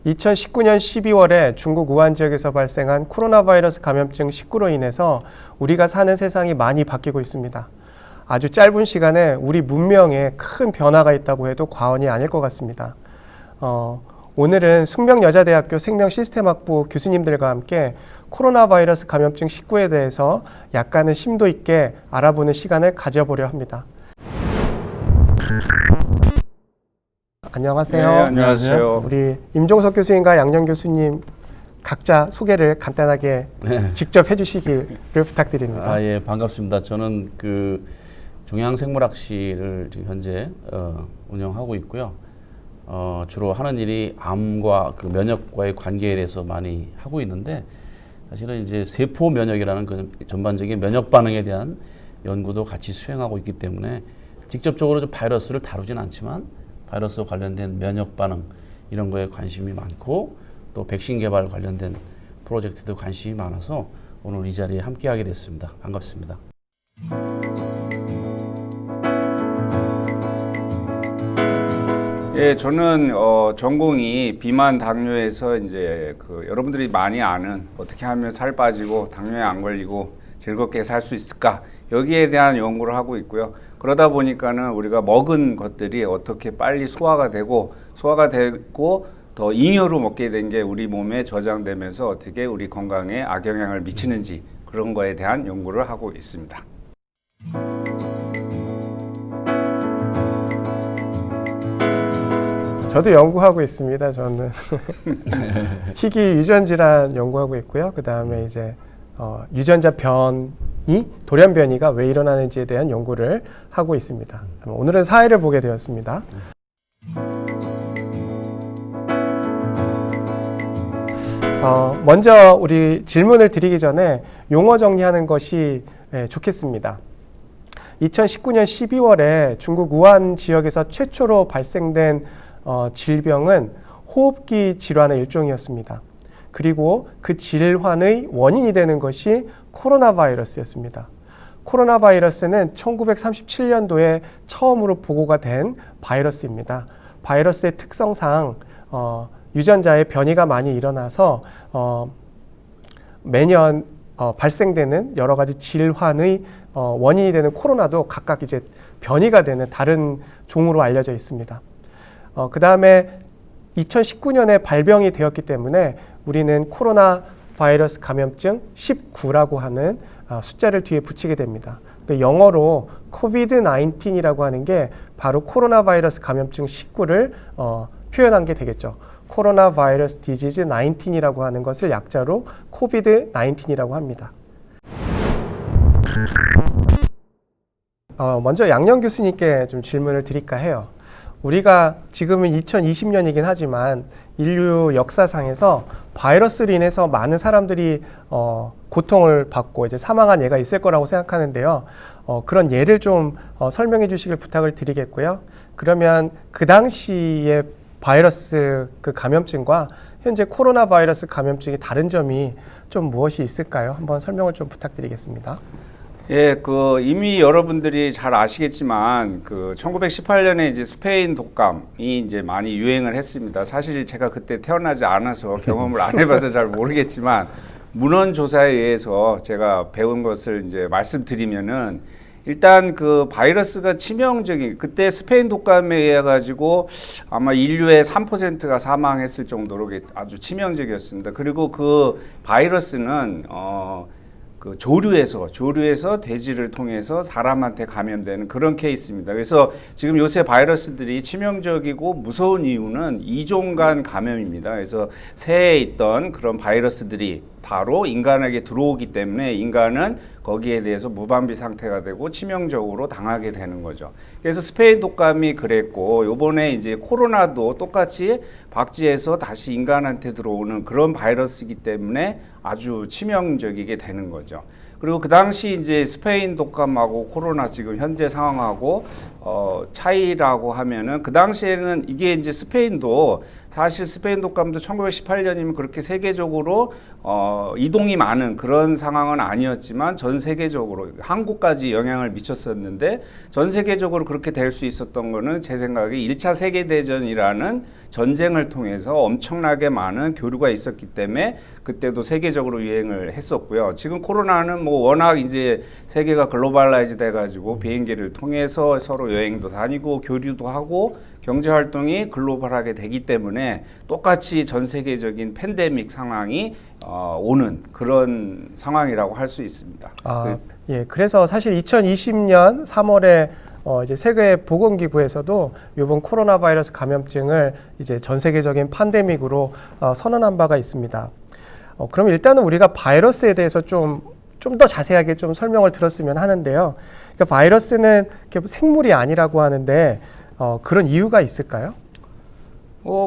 2019년 12월에 중국 우한 지역에서 발생한 코로나 바이러스 감염증 19로 인해서 우리가 사는 세상이 많이 바뀌고 있습니다. 아주 짧은 시간에 우리 문명에 큰 변화가 있다고 해도 과언이 아닐 것 같습니다. 오늘은 숙명여자대학교 생명시스템학부 교수님들과 함께 코로나 바이러스 감염증 19에 대해서 약간은 심도 있게 알아보는 시간을 가져보려 합니다. 안녕하세요. 네, 안녕하세요. 우리 임종석 교수님과 양녕 교수님 각자 소개를 간단하게 직접 해주시기를 부탁드립니다. 예, 반갑습니다. 저는 그 종양생물학실을 지금 현재 운영하고 있고요. 주로 하는 일이 암과 그 면역과의 관계에 대해서 많이 하고 있는데, 사실은 이제 세포 면역이라는 그 전반적인 면역 반응에 대한 연구도 같이 수행하고 있기 때문에 직접적으로 좀 바이러스를 다루진 않지만 바이러스 관련된 면역 반응 이런 거에 관심이 많고, 또 백신 개발 관련된 프로젝트도 관심이 많아서 오늘 이 자리에 함께하게 됐습니다. 반갑습니다. 예, 저는 전공이 비만 당뇨에서 이제 여러분들이 많이 아는 어떻게 하면 살 빠지고 당뇨에 안 걸리고 즐겁게 살 수 있을까, 여기에 대한 연구를 하고 있고요. 그러다 보니까는 우리가 먹은 것들이 어떻게 빨리 소화가 되고 더 잉여로 먹게 된 게 우리 몸에 저장되면서 어떻게 우리 건강에 악영향을 미치는지, 그런 거에 대한 연구를 하고 있습니다. 저도 연구하고 있습니다. 저는 희귀 유전 질환 연구하고 있고요. 그 다음에 이제 유전자 변이, 돌연 변이가 왜 일어나는지에 대한 연구를 하고 있습니다. 오늘은 사회를 보게 되었습니다. 먼저 우리 질문을 드리기 전에 용어 정리하는 것이 좋겠습니다. 2019년 12월에 중국 우한 지역에서 최초로 발생된 질병은 호흡기 질환의 일종이었습니다. 그리고 그 질환의 원인이 되는 것이 코로나 바이러스였습니다. 코로나 바이러스는 1937년도에 처음으로 보고가 된 바이러스입니다. 바이러스의 특성상 유전자의 변이가 많이 일어나서 매년 발생되는 여러 가지 질환의 원인이 되는 코로나도 각각 이제 변이가 되는 다른 종으로 알려져 있습니다. 그 다음에 2019년에 발병이 되었기 때문에 우리는 코로나 바이러스 감염증 19라고 하는 숫자를 뒤에 붙이게 됩니다. 그러니까 영어로 COVID-19이라고 하는 게 바로 코로나 바이러스 감염증 19를 표현한 게 되겠죠. 코로나 바이러스 디지즈 19이라고 하는 것을 약자로 COVID-19이라고 합니다. 먼저 양녕 교수님께 좀 질문을 드릴까 해요. 우리가 지금은 2020년이긴 하지만 인류 역사상에서 바이러스로 인해서 많은 사람들이 고통을 받고 이제 사망한 예가 있을 거라고 생각하는데요. 그런 예를 좀 설명해 주시길 부탁을 드리겠고요. 그러면 그 당시에 바이러스 그 감염증과 현재 코로나 바이러스 감염증의 다른 점이 좀 무엇이 있을까요? 한번 설명을 좀 부탁드리겠습니다. 예, 이미 여러분들이 잘 아시겠지만 1918년에 이제 스페인 독감이 이제 많이 유행을 했습니다. 사실 제가 그때 태어나지 않아서 경험을 안 해봐서 잘 모르겠지만, 문헌 조사에 의해서 제가 배운 것을 이제 말씀드리면은, 일단 바이러스가 치명적인, 그때 스페인 독감에 의해 가지고 아마 인류의 3%가 사망했을 정도로 아주 치명적이었습니다. 그리고 그 바이러스는 조류에서 돼지를 통해서 사람한테 감염되는 그런 케이스입니다. 그래서 지금 요새 바이러스들이 치명적이고 무서운 이유는 이종 간 감염입니다. 그래서 새에 있던 그런 바이러스들이 바로 인간에게 들어오기 때문에 인간은 거기에 대해서 무방비 상태가 되고 치명적으로 당하게 되는 거죠. 그래서 스페인 독감이 그랬고, 요번에 이제 코로나도 똑같이 박쥐에서 다시 인간한테 들어오는 그런 바이러스이기 때문에 아주 치명적이게 되는 거죠. 그리고 그 당시 이제 스페인 독감하고 코로나 지금 현재 상황하고 차이라고 하면은, 그 당시에는 이게 이제 스페인도 사실 스페인 독감도 1918년이면 그렇게 세계적으로 이동이 많은 그런 상황은 아니었지만 전 세계적으로 한국까지 영향을 미쳤었는데 전 세계적으로 그렇게 될 수 있었던 거는 제 생각에 1차 세계대전이라는 전쟁을 통해서 엄청나게 많은 교류가 있었기 때문에 그때도 세계적으로 유행을 했었고요. 지금 코로나는 뭐 워낙 이제 세계가 글로벌라이즈 돼가지고 비행기를 통해서 서로 여행도 다니고 교류도 하고 경제 활동이 글로벌하게 되기 때문에 똑같이 전 세계적인 팬데믹 상황이 오는 그런 상황이라고 할 수 있습니다. 예, 그래서 사실 2020년 3월에 이제 세계 보건기구에서도 이번 코로나 바이러스 감염증을 이제 전 세계적인 팬데믹으로 선언한 바가 있습니다. 그럼 일단은 우리가 바이러스에 대해서 좀 더 자세하게 좀 설명을 들었으면 하는데요. 그러니까 바이러스는 생물이 아니라고 하는데 그런 이유가 있을까요?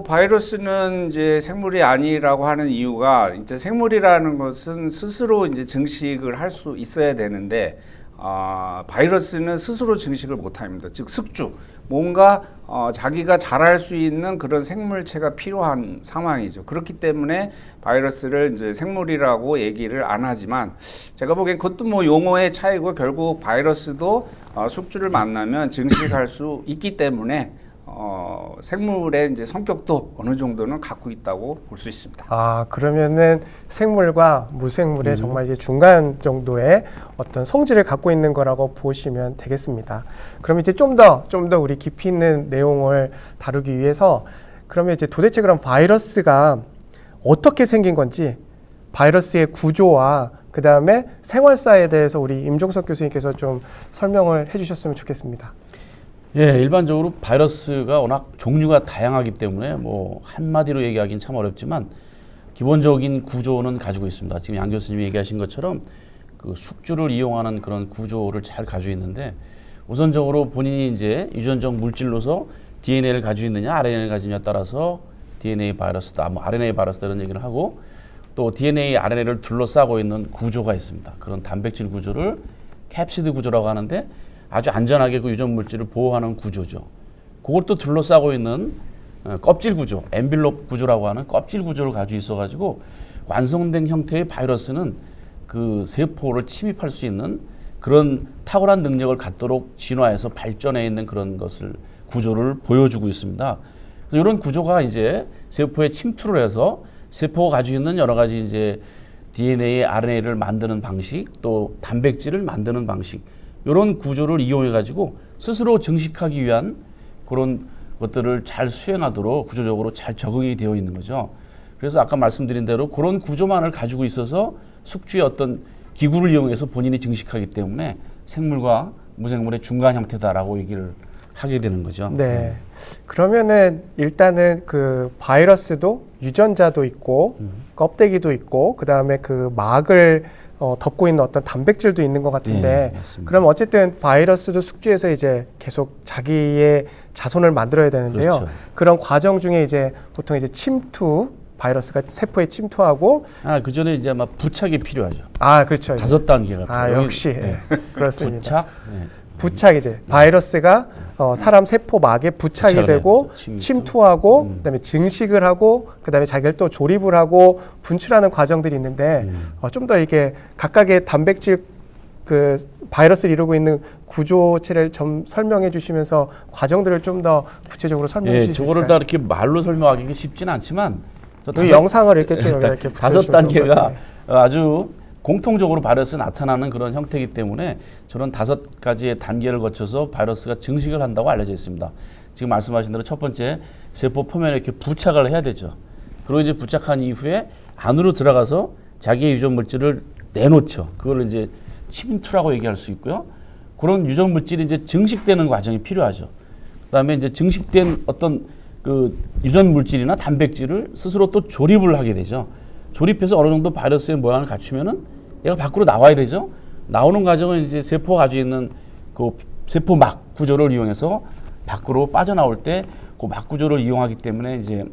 바이러스는 이제 생물이 아니라고 하는 이유가 이제 생물이라는 것은 스스로 이제 증식을 할 수 있어야 되는데 바이러스는 스스로 증식을 못 합니다. 즉 숙주, 뭔가 자기가 자랄 수 있는 그런 생물체가 필요한 상황이죠. 그렇기 때문에 바이러스를 이제 생물이라고 얘기를 안 하지만 제가 보기엔 그것도 뭐 용어의 차이고 결국 바이러스도 숙주를 만나면 증식할 수 있기 때문에 생물의 이제 성격도 어느 정도는 갖고 있다고 볼 수 있습니다. 그러면은 생물과 무생물의 정말 이제 중간 정도의 어떤 성질을 갖고 있는 거라고 보시면 되겠습니다. 그럼 이제 좀 더 우리 깊이 있는 내용을 다루기 위해서 그러면 이제 도대체 그럼 바이러스가 어떻게 생긴 건지 바이러스의 구조와 그 다음에 생활사에 대해서 우리 임종석 교수님께서 좀 설명을 해주셨으면 좋겠습니다. 예, 일반적으로 바이러스가 워낙 종류가 다양하기 때문에 뭐 한마디로 얘기하기는 참 어렵지만 기본적인 구조는 가지고 있습니다. 지금 양 교수님이 얘기하신 것처럼 그 숙주를 이용하는 그런 구조를 잘 가지고 있는데 우선적으로 본인이 이제 유전적 물질로서 DNA를 가지고 있느냐 RNA를 가지느냐에 따라서 DNA 바이러스다, 뭐 RNA 바이러스다 이런 얘기를 하고 또 DNA, RNA를 둘러싸고 있는 구조가 있습니다. 그런 단백질 구조를 캡시드 구조라고 하는데 아주 안전하게 그 유전 물질을 보호하는 구조죠. 그걸 또 둘러싸고 있는 껍질 구조, 엔빌롭 구조라고 하는 껍질 구조를 가지고 있어가지고 완성된 형태의 바이러스는 그 세포를 침입할 수 있는 그런 탁월한 능력을 갖도록 진화해서 발전해 있는 그런 것을 구조를 보여주고 있습니다. 그래서 이런 구조가 이제 세포에 침투를 해서 세포가 가지고 있는 여러 가지 이제 DNA, RNA를 만드는 방식, 또 단백질을 만드는 방식, 이런 구조를 이용해 가지고 스스로 증식하기 위한 그런 것들을 잘 수행하도록 구조적으로 잘 적응이 되어 있는 거죠. 그래서 아까 말씀드린 대로 그런 구조만을 가지고 있어서 숙주의 어떤 기구를 이용해서 본인이 증식하기 때문에 생물과 무생물의 중간 형태다라고 얘기를 하게 되는 거죠. 네. 그러면은 일단은 그 바이러스도 유전자도 있고 껍데기도 있고 그 다음에 그 막을 덮고 있는 어떤 단백질도 있는 것 같은데 그럼 어쨌든 바이러스도 숙주에서 이제 계속 자기의 자손을 만들어야 되는데요. 그렇죠. 그런 과정 중에 이제 보통 이제 침투 바이러스가 세포에 침투하고 그 전에 이제 아마 부착이 필요하죠. 그렇죠. 5단계가 필요해요. 역시 네. 그렇습니다. 부착, 부착 이제 바이러스가 사람 세포 막에 부착이 되고 침투하고 그다음에 증식을 하고 그다음에 자기를 또 조립을 하고 분출하는 과정들이 있는데 좀 더 이게 각각의 단백질 그 바이러스를 이루고 있는 구조체를 좀 설명해 주시면서 과정들을 좀 더 구체적으로 설명해 주실 수 있을까요? 저거를 다 이렇게 말로 설명하기는 쉽지는 않지만 이 영상을 이렇게 또 이렇게 5단계가 아주 공통적으로 바이러스 나타나는 그런 형태이기 때문에 저런 5가지의 단계를 거쳐서 바이러스가 증식을 한다고 알려져 있습니다. 지금 말씀하신 대로 첫 번째 세포 표면에 이렇게 부착을 해야 되죠. 그리고 이제 부착한 이후에 안으로 들어가서 자기의 유전 물질을 내놓죠. 그걸 이제 침투라고 얘기할 수 있고요. 그런 유전 물질이 이제 증식되는 과정이 필요하죠. 그다음에 이제 증식된 어떤 그 유전 물질이나 단백질을 스스로 또 조립을 하게 되죠. 조립해서 어느 정도 바이러스의 모양을 갖추면은 얘가 밖으로 나와야 되죠. 나오는 과정은 이제 세포가 가지고 있는 그 세포 막 구조를 이용해서 밖으로 빠져나올 때 그 막 구조를 이용하기 때문에 이제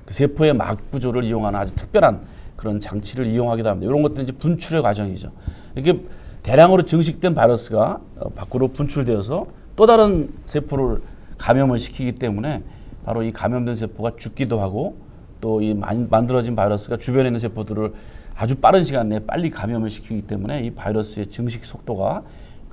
그 세포의 막 구조를 이용하는 아주 특별한 그런 장치를 이용하기도 합니다. 이런 것들은 이제 분출의 과정이죠. 이게 대량으로 증식된 바이러스가 밖으로 분출되어서 또 다른 세포를 감염을 시키기 때문에 바로 이 감염된 세포가 죽기도 하고 또 이 만들어진 바이러스가 주변에 있는 세포들을 아주 빠른 시간 내에 빨리 감염을 시키기 때문에 이 바이러스의 증식 속도가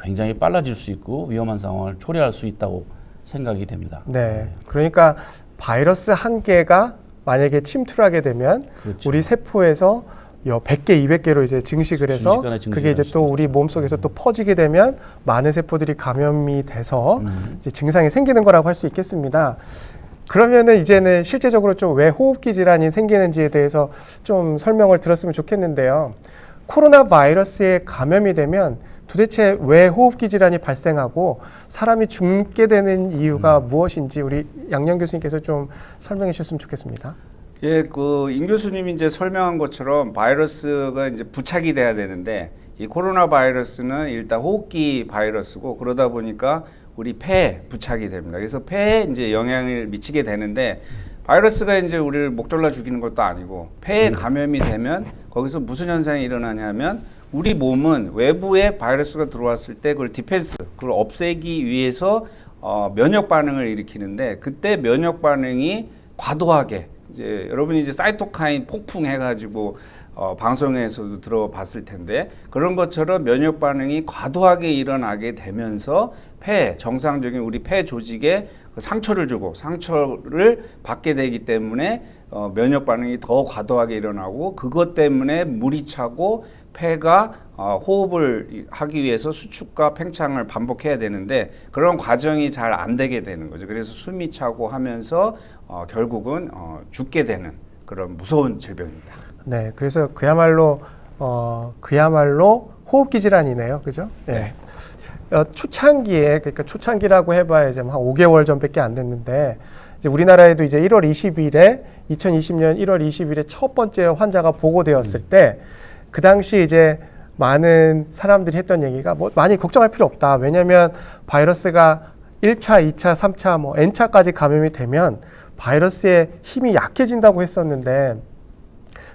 굉장히 빨라질 수 있고 위험한 상황을 초래할 수 있다고 생각이 됩니다. 네. 그러니까 바이러스 한 개가 만약에 침투를 하게 되면 그렇죠. 우리 세포에서 100개, 200개로 이제 증식을 해서 순식간에 증식을 그게 이제 할 수도 또 우리 몸속에서 또 퍼지게 되면 많은 세포들이 감염이 돼서 이제 증상이 생기는 거라고 할 수 있겠습니다. 그러면은 이제는 실제적으로 좀 왜 호흡기 질환이 생기는지에 대해서 좀 설명을 들었으면 좋겠는데요. 코로나 바이러스에 감염이 되면 도대체 왜 호흡기 질환이 발생하고 사람이 죽게 되는 이유가 무엇인지 우리 양녕 교수님께서 좀 설명해 주셨으면 좋겠습니다. 예, 임 교수님이 이제 설명한 것처럼 바이러스가 이제 부착이 돼야 되는데 이 코로나 바이러스는 일단 호흡기 바이러스고 그러다 보니까 우리 폐에 부착이 됩니다. 그래서 폐에 이제 영향을 미치게 되는데 바이러스가 이제 우리를 목졸라 죽이는 것도 아니고 폐에 감염이 되면 거기서 무슨 현상이 일어나냐면 우리 몸은 외부에 바이러스가 들어왔을 때 그걸 디펜스, 그걸 없애기 위해서 면역 반응을 일으키는데 그때 면역 반응이 과도하게 이제 여러분이 이제 사이토카인 폭풍 해가지고 방송에서도 들어봤을 텐데 그런 것처럼 면역 반응이 과도하게 일어나게 되면서 폐 정상적인 우리 폐 조직에 상처를 주고 상처를 받게 되기 때문에 면역 반응이 더 과도하게 일어나고 그것 때문에 물이 차고 폐가 호흡을 하기 위해서 수축과 팽창을 반복해야 되는데 그런 과정이 잘 안 되게 되는 거죠. 그래서 숨이 차고 하면서 결국은 죽게 되는 그런 무서운 질병입니다. 네, 그래서 그야말로 호흡기 질환이네요, 그죠? 네. 초창기에 그러니까 초창기라고 해봐야 이제 한 5개월 전밖에 안 됐는데 이제 우리나라에도 이제 2020년 1월 20일에 첫 번째 환자가 보고되었을 때 그 당시 이제 많은 사람들이 했던 얘기가 뭐 많이 걱정할 필요 없다. 왜냐하면 바이러스가 1차, 2차, 3차, 뭐 N차까지 감염이 되면 바이러스의 힘이 약해진다고 했었는데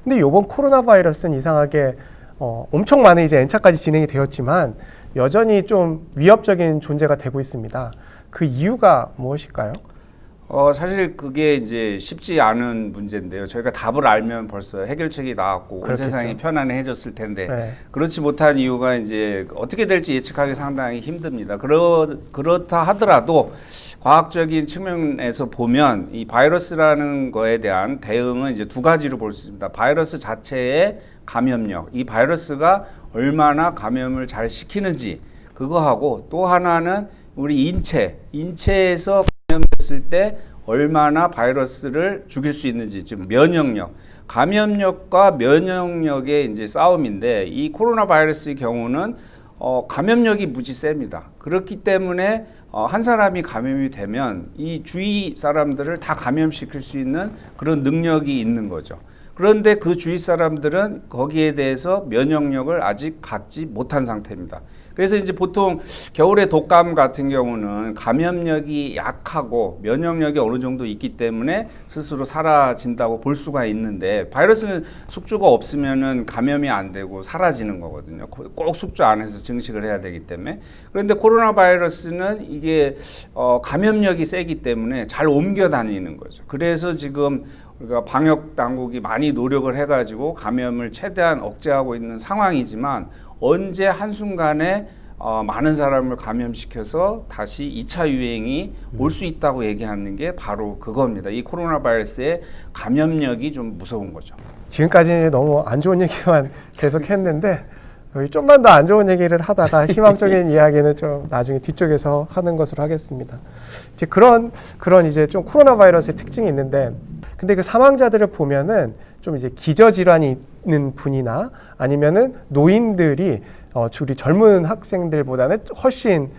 근데 이번 코로나 바이러스는 이상하게 엄청 많은 이제 N차까지 진행이 되었지만 여전히 좀 위협적인 존재가 되고 있습니다. 그 이유가 무엇일까요? 사실 그게 이제 쉽지 않은 문제인데요. 저희가 답을 알면 벌써 해결책이 나왔고 온 세상이 편안해졌을 텐데 네. 그렇지 못한 이유가 이제 어떻게 될지 예측하기 상당히 힘듭니다. 그렇다 하더라도 과학적인 측면에서 보면 이 바이러스라는 거에 대한 대응은 이제 두 가지로 볼 수 있습니다. 바이러스 자체의 감염력, 이 바이러스가 얼마나 감염을 잘 시키는지 그거하고 또 하나는 우리 인체에서 감염됐을 때 얼마나 바이러스를 죽일 수 있는지, 즉 면역력, 감염력과 면역력의 이제 싸움인데 이 코로나 바이러스의 경우는 감염력이 무지 셉니다. 그렇기 때문에 한 사람이 감염이 되면 이 주위 사람들을 다 감염시킬 수 있는 그런 능력이 있는 거죠. 그런데 그 주위 사람들은 거기에 대해서 면역력을 아직 갖지 못한 상태입니다. 그래서 이제 보통 겨울에 독감 같은 경우는 감염력이 약하고 면역력이 어느 정도 있기 때문에 스스로 사라진다고 볼 수가 있는데 바이러스는 숙주가 없으면은 감염이 안 되고 사라지는 거거든요. 꼭 숙주 안에서 증식을 해야 되기 때문에. 그런데 코로나 바이러스는 이게 감염력이 세기 때문에 잘 옮겨 다니는 거죠. 그래서 지금 우리가 방역 당국이 많이 노력을 해가지고 감염을 최대한 억제하고 있는 상황이지만 언제 한순간에 많은 사람을 감염시켜서 다시 2차 유행이 올 수 있다고 얘기하는 게 바로 그겁니다. 이 코로나 바이러스의 감염력이 좀 무서운 거죠. 지금까지 너무 안 좋은 얘기만 계속 했는데 좀만 더 안 좋은 얘기를 하다가 희망적인 이야기는 좀 나중에 뒤쪽에서 하는 것으로 하겠습니다. 이제 그런 이제 좀 코로나 바이러스의 특징이 있는데 근데 그 사망자들을 보면은 좀 이제 기저질환이 있는 분이나 아니면은 노인들이 우리 젊은 학생들보다는 훨씬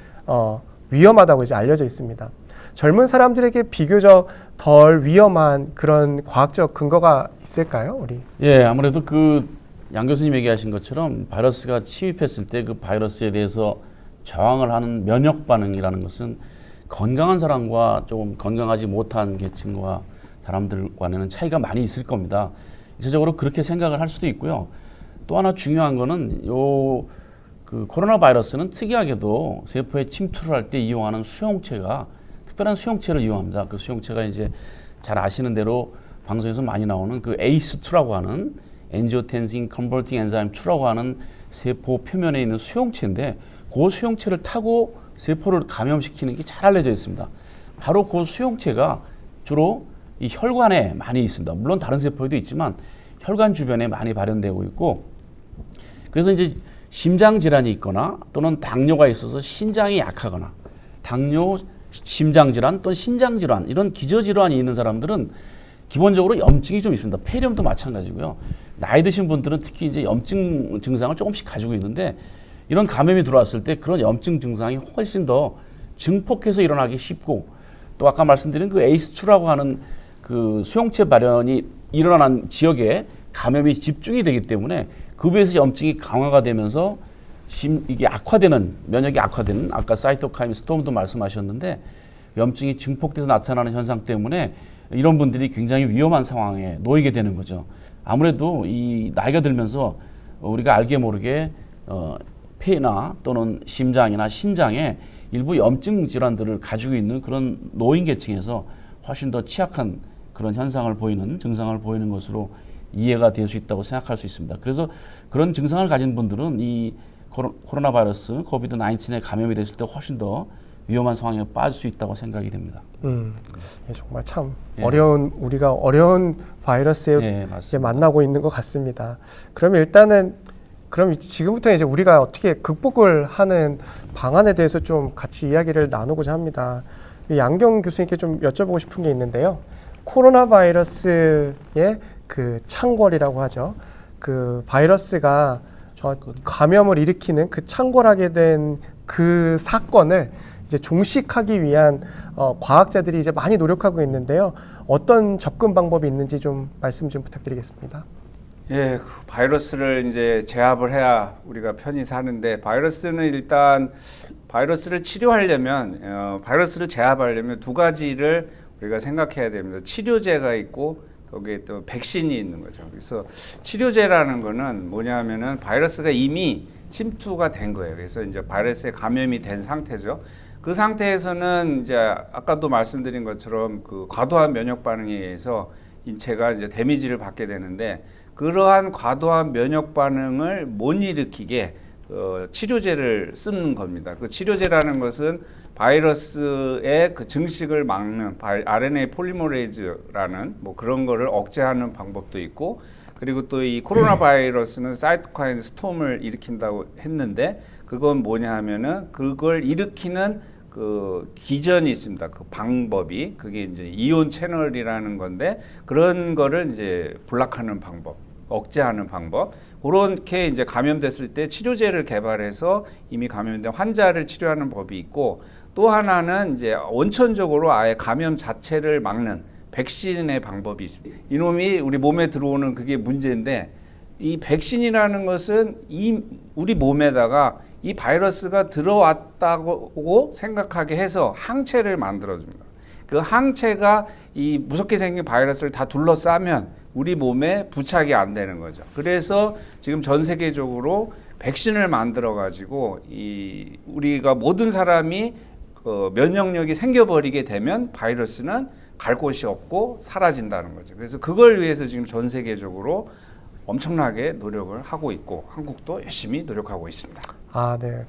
위험하다고 이제 알려져 있습니다. 젊은 사람들에게 비교적 덜 위험한 그런 과학적 근거가 있을까요, 우리? 예, 아무래도 양 교수님 얘기하신 것처럼 바이러스가 침입했을 때 그 바이러스에 대해서 저항을 하는 면역 반응이라는 것은 건강한 사람과 조금 건강하지 못한 계층과 사람들 간에는 차이가 많이 있을 겁니다. 일차적으로 그렇게 생각을 할 수도 있고요. 또 하나 중요한 거는 코로나 바이러스는 특이하게도 세포에 침투를 할 때 이용하는 수용체가 특별한 수용체를 이용합니다. 그 수용체가 이제 잘 아시는 대로 방송에서 많이 나오는 그 ACE2라고 하는 Angiotensin Converting Enzyme 2라고 하는 세포 표면에 있는 수용체인데 그 수용체를 타고 세포를 감염시키는 게 잘 알려져 있습니다. 바로 그 수용체가 주로 이 혈관에 많이 있습니다. 물론 다른 세포에도 있지만 혈관 주변에 많이 발현되고 있고, 그래서 이제 심장 질환이 있거나 또는 당뇨가 있어서 신장이 약하거나 당뇨, 심장 질환 또는 신장 질환 이런 기저 질환이 있는 사람들은 기본적으로 염증이 좀 있습니다. 폐렴도 마찬가지고요. 나이 드신 분들은 특히 이제 염증 증상을 조금씩 가지고 있는데 이런 감염이 들어왔을 때 그런 염증 증상이 훨씬 더 증폭해서 일어나기 쉽고, 또 아까 말씀드린 그 ACE2라고 하는 그 수용체 발현이 일어난 지역에 감염이 집중이 되기 때문에 그 부에서 염증이 강화가 되면서 이게 악화되는, 면역이 악화되는, 아까 사이토카인 스톰도 말씀하셨는데 염증이 증폭돼서 나타나는 현상 때문에 이런 분들이 굉장히 위험한 상황에 놓이게 되는 거죠. 아무래도 이 나이가 들면서 우리가 알게 모르게 폐나 또는 심장이나 신장에 일부 염증 질환들을 가지고 있는 그런 노인 계층에서 훨씬 더 취약한 그런 현상을 보이는, 증상을 보이는 것으로 이해가 될 수 있다고 생각할 수 있습니다. 그래서 그런 증상을 가진 분들은 이 코로나 바이러스 코비드-19에 감염이 됐을 때 훨씬 더 위험한 상황에 빠질 수 있다고 생각이 됩니다. 예, 정말 참 예. 우리가 어려운 바이러스에 예, 이제 만나고 있는 것 같습니다. 그럼 지금부터 이제 우리가 어떻게 극복을 하는 방안에 대해서 좀 같이 이야기를 나누고자 합니다. 양경 교수님께 좀 여쭤보고 싶은 게 있는데요. 코로나 바이러스의 그 창궐이라고 하죠. 그 바이러스가 감염을 일으키는 그 창궐하게 된 그 사건을 이제 종식하기 위한 과학자들이 이제 많이 노력하고 있는데요. 어떤 접근 방법이 있는지 좀 말씀 좀 부탁드리겠습니다. 예, 그 바이러스를 이제 제압을 해야 우리가 편히 사는데, 바이러스는 일단 바이러스를 치료하려면 바이러스를 제압하려면 두 가지를 우리가 생각해야 됩니다. 치료제가 있고 거기에 또 백신이 있는 거죠. 그래서 치료제라는 거는 뭐냐면은 바이러스가 이미 침투가 된 거예요. 그래서 이제 바이러스에 감염이 된 상태죠. 그 상태에서는 이제 아까도 말씀드린 것처럼 그 과도한 면역 반응에 의해서 인체가 이제 데미지를 받게 되는데, 그러한 과도한 면역 반응을 못 일으키게 치료제를 쓰는 겁니다. 그 치료제라는 것은 바이러스의 그 증식을 막는 RNA 폴리머레이즈라는 뭐 그런 거를 억제하는 방법도 있고, 그리고 또 이 코로나 바이러스는 사이토카인 스톰을 일으킨다고 했는데, 그건 뭐냐 하면은 그걸 일으키는 그 기전이 있습니다. 그 방법이, 그게 이제 이온 채널이라는 건데, 그런 거를 이제 블락하는 방법, 억제하는 방법, 그렇게 이제 감염됐을 때 치료제를 개발해서 이미 감염된 환자를 치료하는 법이 있고, 또 하나는 이제 원천적으로 아예 감염 자체를 막는 백신의 방법이 있습니다. 이놈이 우리 몸에 들어오는 그게 문제인데, 이 백신이라는 것은 우리 몸에다가 이 바이러스가 들어왔다고 생각하게 해서 항체를 만들어줍니다. 그 항체가 이 무섭게 생긴 바이러스를 다 둘러싸면 우리 몸에 부착이 안 되는 거죠. 그래서 지금 전 세계적으로 백신을 만들어 가지고 우리가 모든 사람이 면역력이 생겨버리게 되면 바이러스는 갈 곳이 없고 사라진다는 거죠. 그래서 그걸 위해서 지금 전 세계적으로 엄청나게 노력을 하고 있고, 한국도 열심히 노력하고 있습니다. 아, 네.